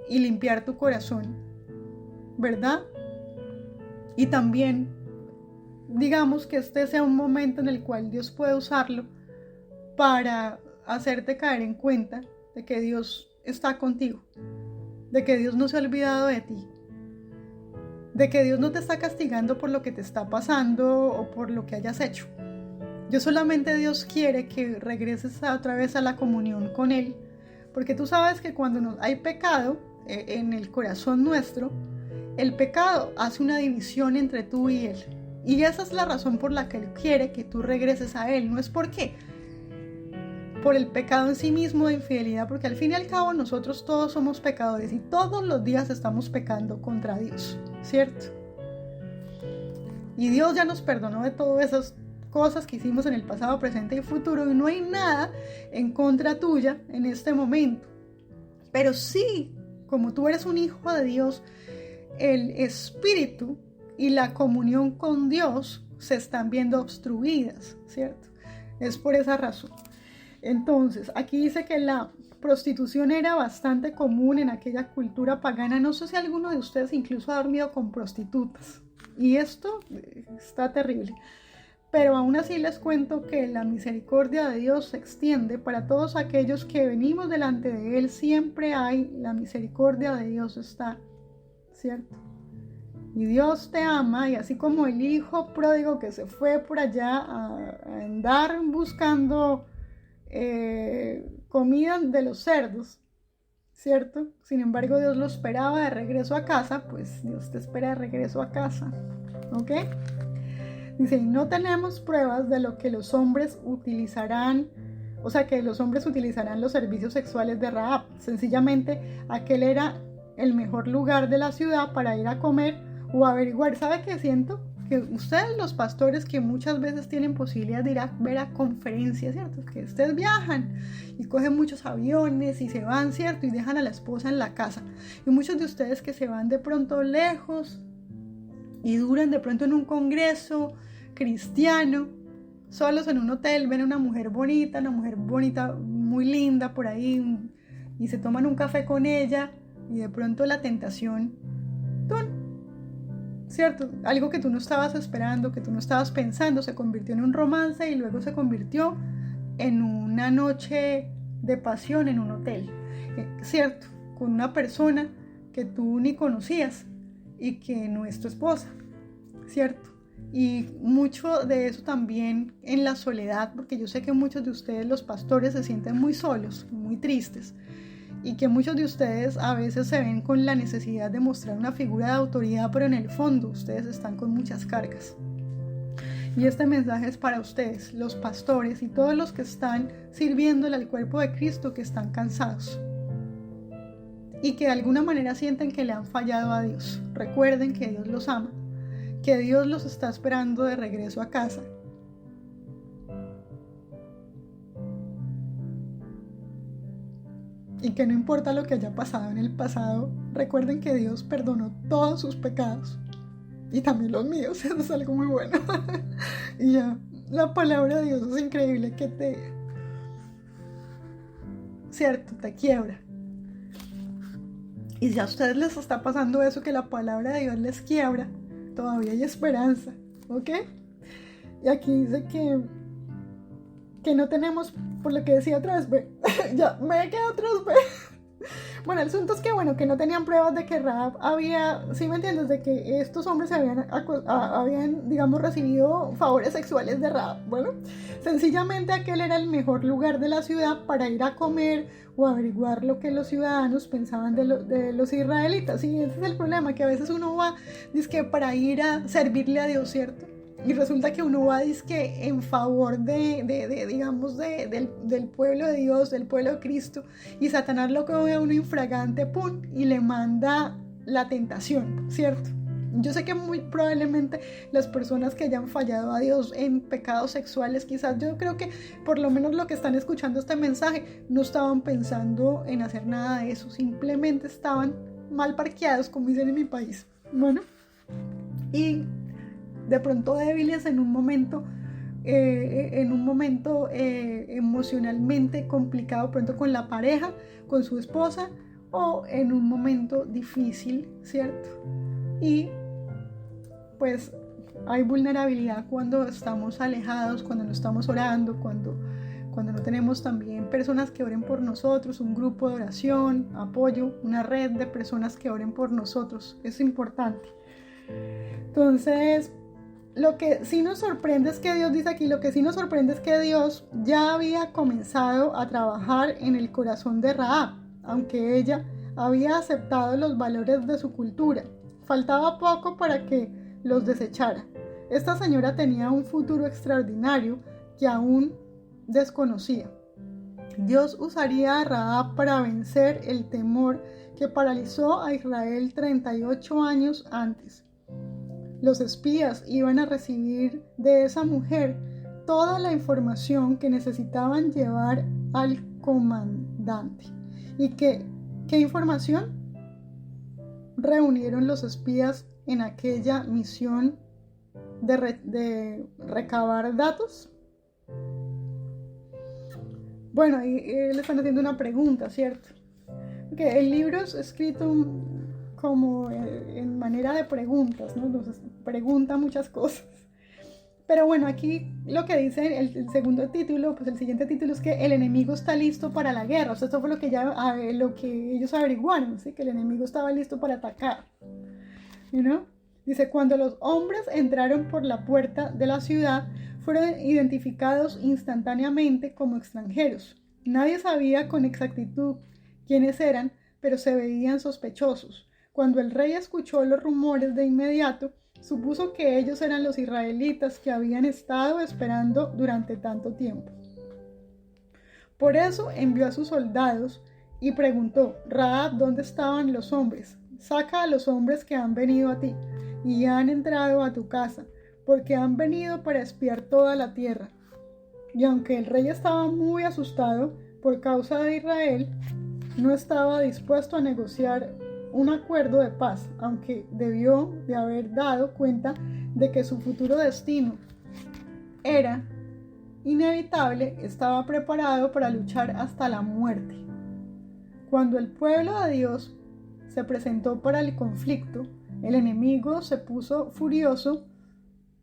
Speaker 1: y limpiar tu corazón, ¿verdad? Y también, digamos que este sea un momento en el cual Dios puede usarlo para hacerte caer en cuenta de que Dios está contigo, de que Dios no se ha olvidado de ti, de que Dios no te está castigando por lo que te está pasando o por lo que hayas hecho. Solamente Dios quiere que regreses otra vez a la comunión con Él, porque tú sabes que cuando hay pecado en el corazón nuestro, el pecado hace una división entre tú y Él. Y esa es la razón por la que Él quiere que tú regreses a Él. No es por el pecado en sí mismo de infidelidad, porque al fin y al cabo nosotros todos somos pecadores y todos los días estamos pecando contra Dios, ¿cierto? Y Dios ya nos perdonó de todas esas cosas que hicimos en el pasado, presente y futuro, y no hay nada en contra tuya en este momento. Pero sí, como tú eres un hijo de Dios, el espíritu y la comunión con Dios se están viendo obstruidas, ¿cierto? Es por esa razón. Entonces, aquí dice que la prostitución era bastante común en aquella cultura pagana. No sé si alguno de ustedes incluso ha dormido con prostitutas. Y esto está terrible. Pero aún así les cuento que la misericordia de Dios se extiende para todos aquellos que venimos delante de Él. Siempre hay, la misericordia de Dios está, ¿cierto? Y Dios te ama, y así como el hijo pródigo que se fue por allá a andar buscando comida de los cerdos, ¿cierto? Sin embargo, Dios lo esperaba de regreso a casa, pues Dios te espera de regreso a casa, ¿ok? Dice, no tenemos pruebas de lo que los hombres utilizarán O sea, que los hombres utilizarán los servicios sexuales de Rahab. Sencillamente, aquel era el mejor lugar de la ciudad para ir a comer o averiguar. ¿Sabe qué siento? Que ustedes, los pastores, que muchas veces tienen posibilidad de ir a ver a conferencias, ¿cierto? Que ustedes viajan y cogen muchos aviones y se van, ¿cierto? Y dejan a la esposa en la casa. Y muchos de ustedes que se van de pronto lejos y duran de pronto en un congreso cristiano, solos en un hotel, ven a una mujer bonita, muy linda por ahí, y se toman un café con ella, y de pronto la tentación, ¿cierto? Algo que tú no estabas esperando, que tú no estabas pensando, se convirtió en un romance y luego se convirtió en una noche de pasión en un hotel, ¿cierto? Con una persona que tú ni conocías y que no es tu esposa, ¿cierto? Y mucho de eso también en la soledad, porque yo sé que muchos de ustedes, los pastores, se sienten muy solos, muy tristes, y que muchos de ustedes a veces se ven con la necesidad de mostrar una figura de autoridad, pero en el fondo ustedes están con muchas cargas. Y este mensaje es para ustedes, los pastores y todos los que están sirviéndole al cuerpo de Cristo, que están cansados y que de alguna manera sienten que le han fallado a Dios. Recuerden que Dios los ama, que Dios los está esperando de regreso a casa. Y que no importa lo que haya pasado en el pasado, recuerden que Dios perdonó todos sus pecados. Y también los míos, eso es algo muy bueno. Y ya, la palabra de Dios es increíble, que te quiebra. Y si a ustedes les está pasando eso, que la palabra de Dios les quiebra, todavía hay esperanza, ¿ok? Y aquí dice que no tenemos, por lo que decía otra vez, ya me quedé otra vez. Bueno, el asunto es que no tenían pruebas de que Rahab había, ¿sí me entiendes? De que estos hombres habían, digamos, recibido favores sexuales de Rahab. Bueno, sencillamente aquel era el mejor lugar de la ciudad para ir a comer o averiguar lo que los ciudadanos pensaban de los israelitas. Y ese es el problema, que a veces uno va, dizque para ir a servirle a Dios, ¿cierto? Y resulta que uno va dizque en favor del pueblo de Dios, del pueblo de Cristo, y Satanás lo que ve a uno infragante, ¡pum!, y le manda la tentación, ¿cierto? Yo sé que muy probablemente las personas que hayan fallado a Dios en pecados sexuales, quizás yo creo que por lo menos lo que están escuchando este mensaje no estaban pensando en hacer nada de eso, simplemente estaban mal parqueados, como dicen en mi país. Bueno, y de pronto débiles en un momento emocionalmente complicado, pronto con la pareja, con su esposa, o en un momento difícil, ¿cierto? Y pues hay vulnerabilidad cuando estamos alejados, cuando no estamos orando, cuando no tenemos también personas que oren por nosotros, un grupo de oración, apoyo, una red de personas que oren por nosotros. Es importante. Entonces, lo que sí nos sorprende es que Dios dice aquí, Dios ya había comenzado a trabajar en el corazón de Rahab, aunque ella había aceptado los valores de su cultura. Faltaba poco para que los desechara. Esta señora tenía un futuro extraordinario que aún desconocía. Dios usaría a Rahab para vencer el temor que paralizó a Israel 38 años antes. Los espías iban a recibir de esa mujer toda la información que necesitaban llevar al comandante. ¿Y qué información reunieron los espías en aquella misión de recabar datos? Bueno, ahí le están haciendo una pregunta, ¿cierto? Porque el libro es escrito como en manera de preguntas, ¿no? Nos pregunta muchas cosas. Pero bueno, aquí lo que dice el segundo título, pues el siguiente título es que el enemigo está listo para la guerra. O sea, esto fue lo que ellos averiguaron, ¿sí? Que el enemigo estaba listo para atacar. ¿No? Dice, cuando los hombres entraron por la puerta de la ciudad, fueron identificados instantáneamente como extranjeros. Nadie sabía con exactitud quiénes eran, pero se veían sospechosos. Cuando el rey escuchó los rumores de inmediato, supuso que ellos eran los israelitas que habían estado esperando durante tanto tiempo. Por eso envió a sus soldados y preguntó: Rahab, ¿dónde estaban los hombres? Saca a los hombres que han venido a ti y han entrado a tu casa, porque han venido para espiar toda la tierra. Y aunque el rey estaba muy asustado por causa de Israel, no estaba dispuesto a negociar un acuerdo de paz, aunque debió de haber dado cuenta de que su futuro destino era inevitable. Estaba preparado para luchar hasta la muerte. Cuando el pueblo de Dios se presentó para el conflicto, el enemigo se puso furioso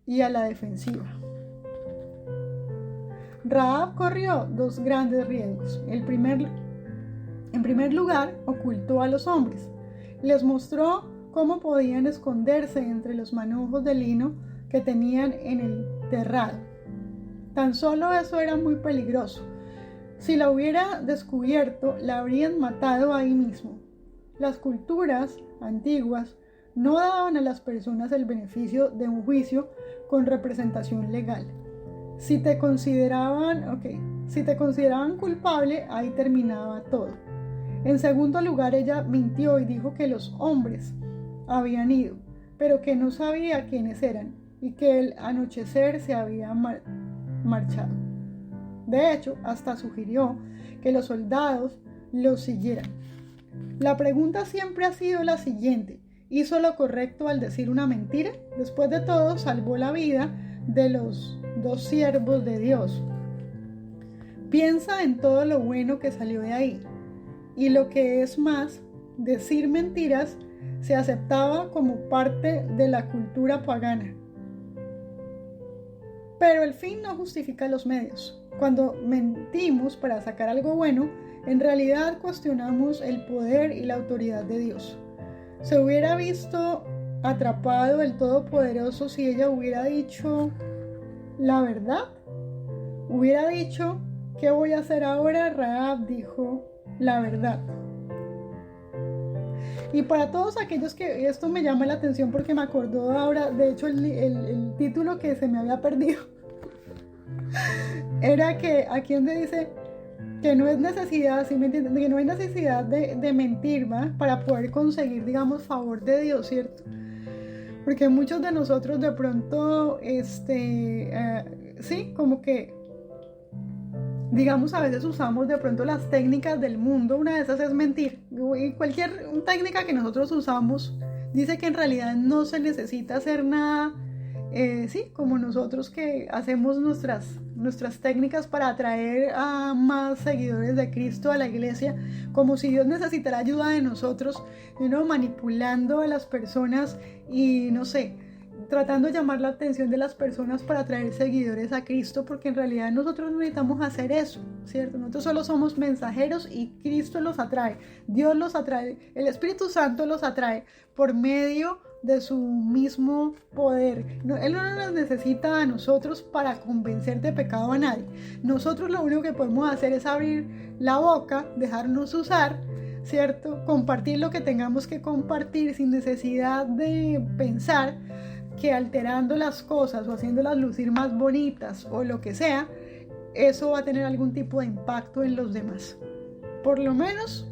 Speaker 1: y a la defensiva. Rahab corrió dos grandes riesgos. En primer lugar, ocultó a los hombres. Les mostró cómo podían esconderse entre los manojos de lino que tenían en el terrado. Tan solo eso era muy peligroso. Si la hubiera descubierto, la habrían matado ahí mismo. Las culturas antiguas no daban a las personas el beneficio de un juicio con representación legal. Si te consideraban culpable, ahí terminaba todo. En segundo lugar, ella mintió y dijo que los hombres habían ido, pero que no sabía quiénes eran y que el anochecer se había marchado. De hecho, hasta sugirió que los soldados los siguieran. La pregunta siempre ha sido la siguiente: ¿hizo lo correcto al decir una mentira? Después de todo, salvó la vida de los dos siervos de Dios. Piensa en todo lo bueno que salió de ahí. Y lo que es más, decir mentiras se aceptaba como parte de la cultura pagana. Pero el fin no justifica los medios. Cuando mentimos para sacar algo bueno, en realidad cuestionamos el poder y la autoridad de Dios. Se hubiera visto atrapado el Todopoderoso si ella hubiera dicho la verdad. Hubiera dicho: ¿qué voy a hacer ahora? Rahab dijo la verdad. Y para todos aquellos que esto me llama la atención, porque me acordó ahora, de hecho el título que se me había perdido era que aquí donde dice que no es necesidad, ¿sí me entienden? Que no hay necesidad de mentir, ¿va? Para poder conseguir, digamos, favor de Dios, ¿cierto? Porque muchos de nosotros de pronto, sí, como que, digamos, a veces usamos de pronto las técnicas del mundo. Una de esas es mentir. Y cualquier técnica que nosotros usamos dice que en realidad no se necesita hacer nada. Sí, como nosotros que hacemos nuestras técnicas para atraer a más seguidores de Cristo a la iglesia, como si Dios necesitara ayuda de nosotros, manipulando a las personas y no sé, tratando de llamar la atención de las personas para atraer seguidores a Cristo, porque en realidad nosotros no necesitamos hacer eso, ¿cierto? Nosotros solo somos mensajeros y Cristo los atrae, Dios los atrae, el Espíritu Santo los atrae por medio de su mismo poder. Él no nos necesita a nosotros para convencer de pecado a nadie. Nosotros lo único que podemos hacer es abrir la boca, dejarnos usar, ¿cierto? Compartir lo que tengamos que compartir sin necesidad de pensar que alterando las cosas o haciéndolas lucir más bonitas o lo que sea, eso va a tener algún tipo de impacto en los demás. Por lo menos,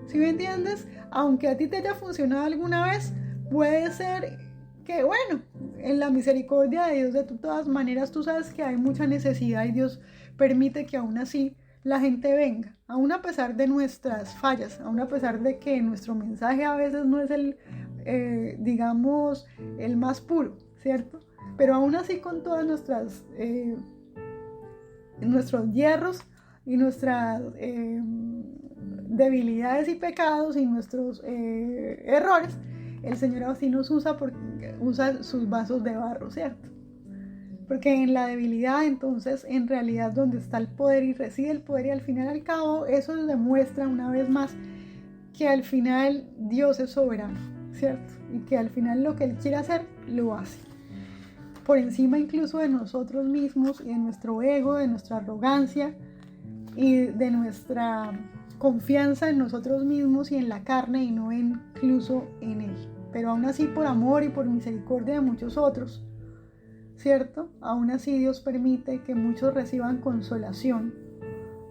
Speaker 1: ¿sí me entiendes? Aunque a ti te haya funcionado alguna vez, puede ser que, bueno, en la misericordia de Dios, de todas maneras, tú sabes que hay mucha necesidad y Dios permite que aún así la gente venga, aún a pesar de nuestras fallas, aún a pesar de que nuestro mensaje a veces no es digamos, el más puro, ¿cierto? Pero aún así, con todas nuestros hierros y nuestras debilidades y pecados y nuestros errores, el Señor así nos usa porque usa sus vasos de barro, ¿cierto? Porque en la debilidad, entonces, en realidad donde está el poder y reside el poder, y al final y al cabo eso demuestra una vez más que al final Dios es soberano, ¿cierto? Y que al final lo que Él quiere hacer, lo hace. Por encima incluso de nosotros mismos y de nuestro ego, de nuestra arrogancia y de nuestra confianza en nosotros mismos y en la carne, y no incluso en Él. Pero aún así, por amor y por misericordia de muchos otros, ¿cierto? Aún así Dios permite que muchos reciban consolación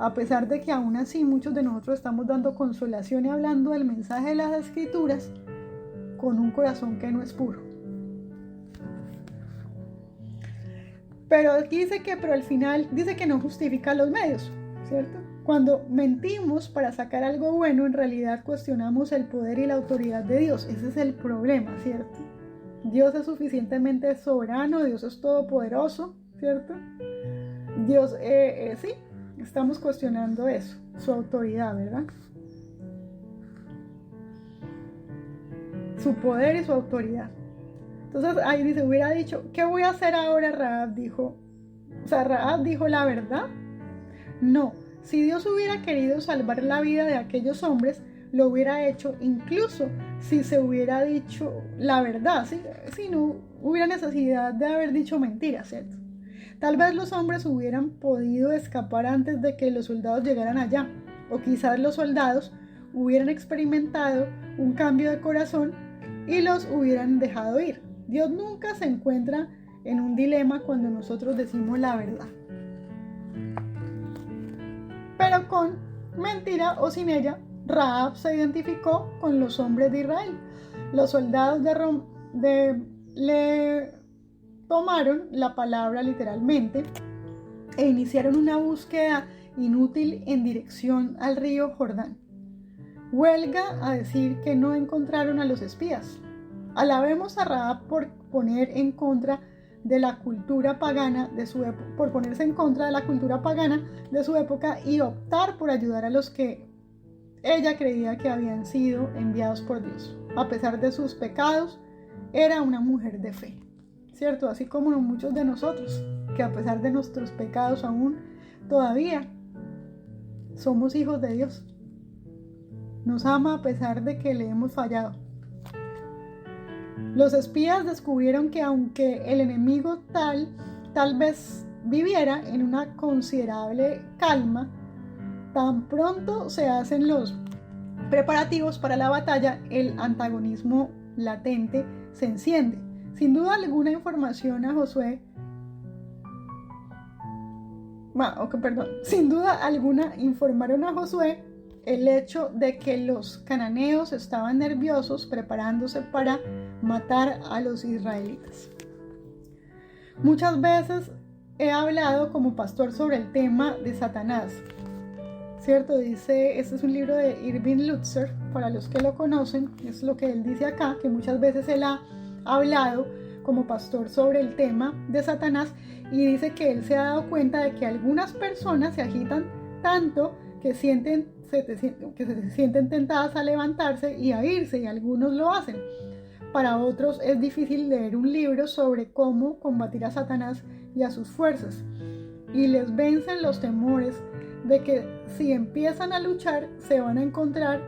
Speaker 1: a pesar de que aún así muchos de nosotros estamos dando consolación y hablando del mensaje de las Escrituras con un corazón que no es puro. Pero aquí dice que, pero al final dice que no justifica los medios, ¿cierto? Cuando mentimos para sacar algo bueno, en realidad cuestionamos el poder y la autoridad de Dios. Ese es el problema, ¿cierto? Dios es suficientemente soberano, Dios es todopoderoso, ¿cierto? Dios, sí, estamos cuestionando eso, su autoridad, ¿verdad? Su poder y su autoridad. Entonces ahí dice, hubiera dicho, ¿qué voy a hacer ahora? Rahab dijo la verdad. No, si Dios hubiera querido salvar la vida de aquellos hombres, lo hubiera hecho incluso si se hubiera dicho la verdad, si no hubiera necesidad de haber dicho mentiras, ¿cierto? Tal vez los hombres hubieran podido escapar antes de que los soldados llegaran allá, o quizás los soldados hubieran experimentado un cambio de corazón y los hubieran dejado ir. Dios nunca se encuentra en un dilema cuando nosotros decimos la verdad. Pero con mentira o sin ella, Rahab se identificó con los hombres de Israel. Los soldados le tomaron la palabra literalmente e iniciaron una búsqueda inútil en dirección al río Jordán. Huelga a decir que no encontraron a los espías. Alabemos a Rahab por poner en contra de la cultura pagana de su época, por ponerse en contra de la cultura pagana de su época y optar por ayudar a los que ella creía que habían sido enviados por Dios. A pesar de sus pecados, era una mujer de fe, ¿cierto? Así como muchos de nosotros, que a pesar de nuestros pecados aún todavía somos hijos de Dios. Nos ama a pesar de que le hemos fallado. Los espías descubrieron que aunque el enemigo tal vez viviera en una considerable calma, tan pronto se hacen los preparativos para la batalla, el antagonismo latente se enciende. Sin duda alguna informaron a Josué el hecho de que los cananeos estaban nerviosos preparándose para matar a los israelitas. Muchas veces he hablado como pastor sobre el tema de Satanás, ¿cierto? Dice, este es un libro de Irving Lutzer, para los que lo conocen, es lo que él dice acá, que muchas veces él ha hablado como pastor sobre el tema de Satanás y dice que él se ha dado cuenta de que algunas personas se agitan tanto que se sienten tentadas a levantarse y a irse, y algunos lo hacen. Para otros es difícil leer un libro sobre cómo combatir a Satanás y a sus fuerzas, y les vencen los temores de que si empiezan a luchar se van a encontrar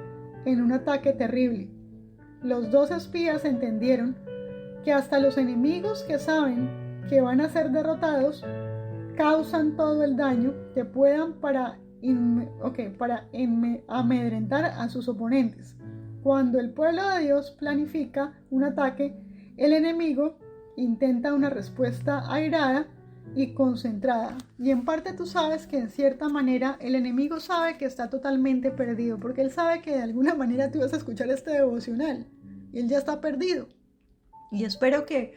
Speaker 1: en un ataque terrible. Los dos espías entendieron que hasta los enemigos que saben que van a ser derrotados causan todo el daño que puedan para amedrentar a sus oponentes. Cuando el pueblo de Dios planifica un ataque, el enemigo intenta una respuesta airada y concentrada. Y en parte tú sabes que en cierta manera el enemigo sabe que está totalmente perdido, porque él sabe que de alguna manera tú vas a escuchar este devocional y él ya está perdido. Y espero que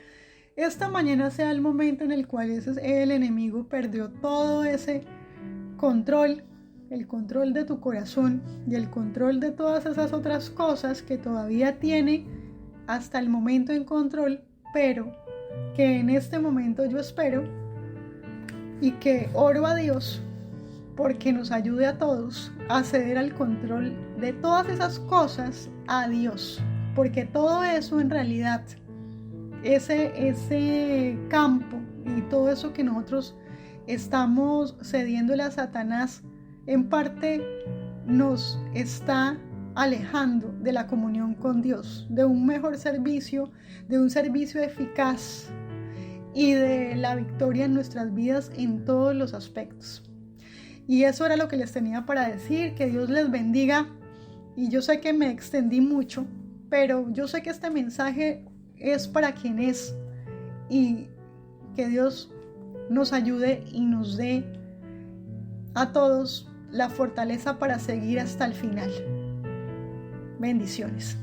Speaker 1: esta mañana sea el momento en el cual el enemigo perdió todo ese control, el control de tu corazón y el control de todas esas otras cosas que todavía tiene hasta el momento en control, pero que en este momento yo espero y que oro a Dios porque nos ayude a todos a ceder al control de todas esas cosas a Dios, porque todo eso en realidad, ese campo y todo eso que nosotros estamos cediéndole a Satanás, en parte nos está alejando de la comunión con Dios, de un mejor servicio, de un servicio eficaz y de la victoria en nuestras vidas en todos los aspectos. Y eso era lo que les tenía para decir. Que Dios les bendiga. Y yo sé que me extendí mucho, pero yo sé que este mensaje es para quien es, y que Dios nos ayude y nos dé a todos la fortaleza para seguir hasta el final. Bendiciones.